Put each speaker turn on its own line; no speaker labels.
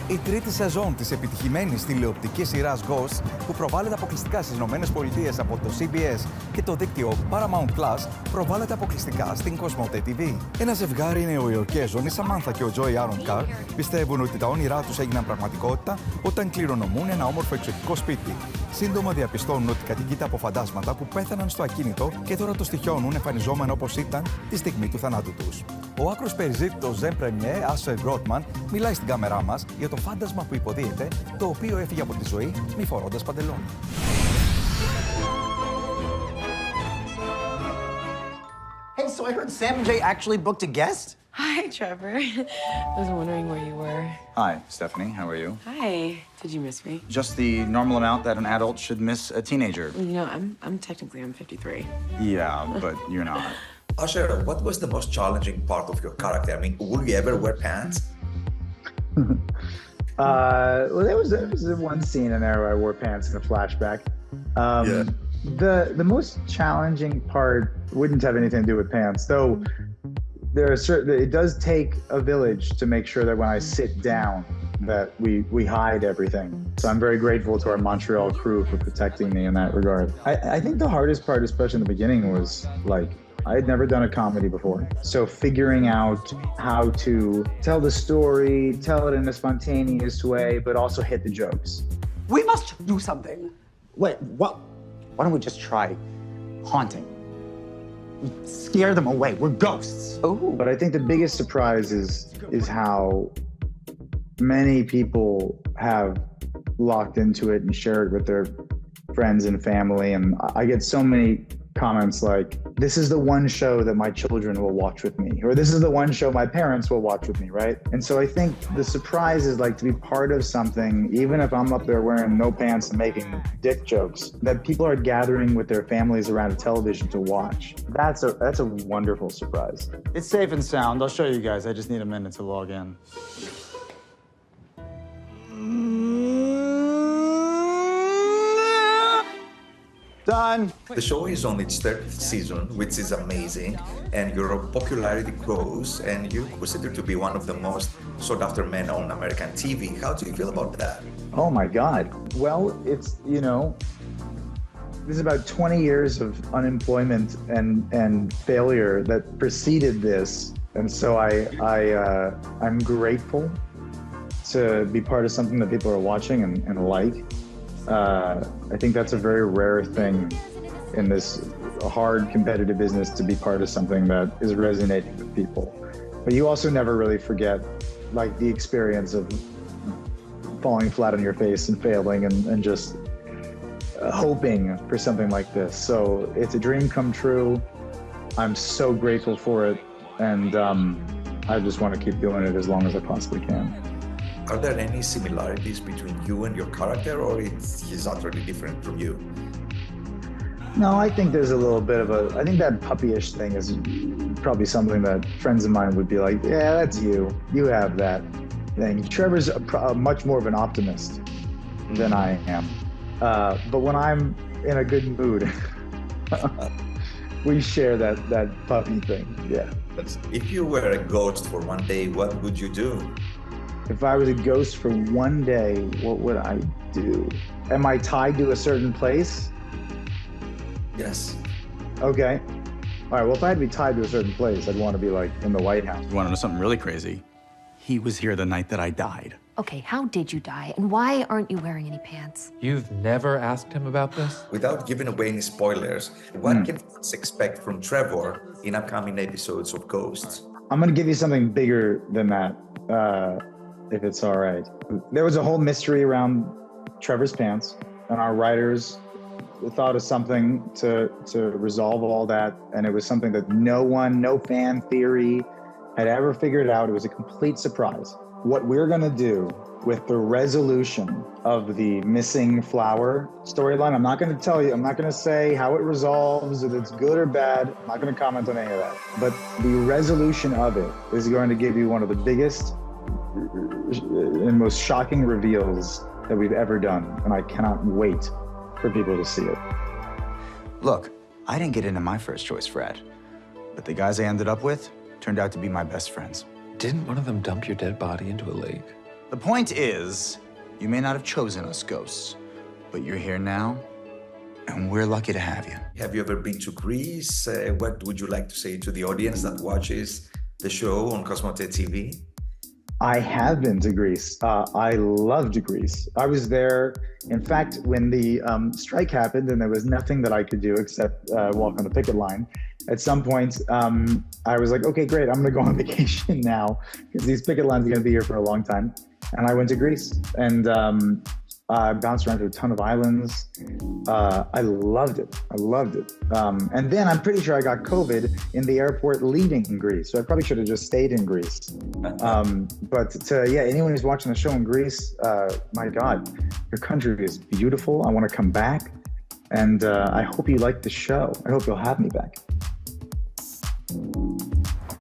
Η τρίτη σεζόν της επιτυχημένης τηλεοπτικής σειράς Ghosts, που προβάλλεται αποκλειστικά στις ΗΠΑ από το CBS και το δίκτυο Paramount Plus, προβάλλεται αποκλειστικά στην Cosmote TV. Ένα ζευγάρι νεοϊορκέζων, η Σαμάνθα και ο Τζόι Άρον Καρ, πιστεύουν ότι τα όνειρά τους έγιναν πραγματικότητα όταν κληρονομούν ένα όμορφο εξωτικό σπίτι. Σύντομα διαπιστώνουν ότι κατοικείται από φαντάσματα που πέθαναν στο ακίνητο και τώρα το στοιχιώνουν εμφανιζόμενο όπως ήταν τη στιγμή του θανάτου τους. Ο άκρος περιζήτητος Ζεν Πρεμιέ, Asher Grodman, μιλάει στην κάμερά μας για το φάντασμα που υποδίεται, το οποίο έφυγε από τη ζωή μη φορώντας παντελόνι.
Hey, so I heard Sam and Jay actually booked a guest?
Hi, Trevor. I was wondering where you were.
Hi, Stephanie. How are you?
Hi. Did you miss me?
Just the normal amount that an adult should miss a teenager.
You know, I'm 53.
Yeah, but you're not.
Asher, what was the most challenging part of your character? I mean, will you ever wear pants?
Well, there was one scene in there where I wore pants in a flashback. The most challenging part wouldn't have anything to do with pants, though. It does take a village to make sure that when I sit down, that we hide everything. So I'm very grateful to our Montreal crew for protecting me in that regard. I think the hardest part, especially in the beginning, was like, I had never done a comedy before. So figuring out how to tell the story, tell it in a spontaneous way, but also hit the jokes.
We must do something. Wait, what? Why don't we just try haunting? Scare them away. We're ghosts. Oh.
But I think the biggest surprise is how many people have locked into it and share it with their friends and family. And I get so many comments like, this is the one show that my children will watch with me, or this is the one show my parents will watch with me, right? And so I think the surprise is like to be part of something, even if I'm up there wearing no pants and making dick jokes, that people are gathering with their families around a television to watch. That's a wonderful surprise.
It's safe and sound. I'll show you guys. I just need a minute to log in. Done.
The show is on its third season, which is amazing, and your popularity grows, and you're considered to be one of the most sought-after men on American TV. How do you feel about that?
Oh my God. Well, it's, you know, this is about 20 years of unemployment and failure that preceded this. And so I'm grateful to be part of something that people are watching and like. I think that's a very rare thing in this hard competitive business, to be part of something that is resonating with people. But you also never really forget like the experience of falling flat on your face and failing and just hoping for something like this. So it's a dream come true. I'm so grateful for it. And I just want to keep doing it as long as I possibly can.
Are there any similarities between you and your character, or he's utterly different from you?
No, I think there's a little bit of I think that puppyish thing is probably something that friends of mine would be like, yeah, that's you. You have that thing. Trevor's much more of an optimist than I am. But when I'm in a good mood, we share that puppy thing, yeah.
If you were a ghost for one day, what would you do?
If I was a ghost for one day, what would I do? Am I tied to a certain place?
Yes.
Okay. All right, well, if I had to be tied to a certain place, I'd want to be like in the White House.
You want to know something really crazy? He was here the night that I died.
Okay, how did you die, and why aren't you wearing any pants?
You've never asked him about this?
Without giving away any spoilers, what can fans expect from Trevor in upcoming episodes of Ghosts?
I'm going to give you something bigger than that, if it's all right. There was a whole mystery around Trevor's pants, and our writers thought of something to resolve all that, and it was something that no fan theory had ever figured out. It was a complete surprise. What we're going to do with the resolution of the missing flower storyline, I'm not going to tell you, I'm not going to say how it resolves, if it's good or bad. I'm not going to comment on any of that. But the resolution of it is going to give you one of the biggest and most shocking reveals that we've ever done. And I cannot wait for people to see it.
Look, I didn't get into my first choice frat, but the guys I ended up with turned out to be my best friends.
Didn't one of them dump your dead body into a lake?
The point is, you may not have chosen us, ghosts, but you're here now, and we're lucky to have you.
Have you ever been to Greece? What would you like to say to the audience that watches the show on Cosmote TV?
I have been to Greece. I loved Greece. I was there, in fact, when the strike happened and there was nothing that I could do except walk on the picket line. At some point, I was like, okay, great, I'm gonna go on vacation now because these picket lines are gonna be here for a long time. And I went to Greece and I bounced around to a ton of islands. I loved it. I loved it. And then I'm pretty sure I got COVID in the airport leaving Greece. So I probably should have just stayed in Greece. But anyone who's watching the show in Greece, my God, your country is beautiful. I want to come back. And I hope you like the show. I hope you'll have me back.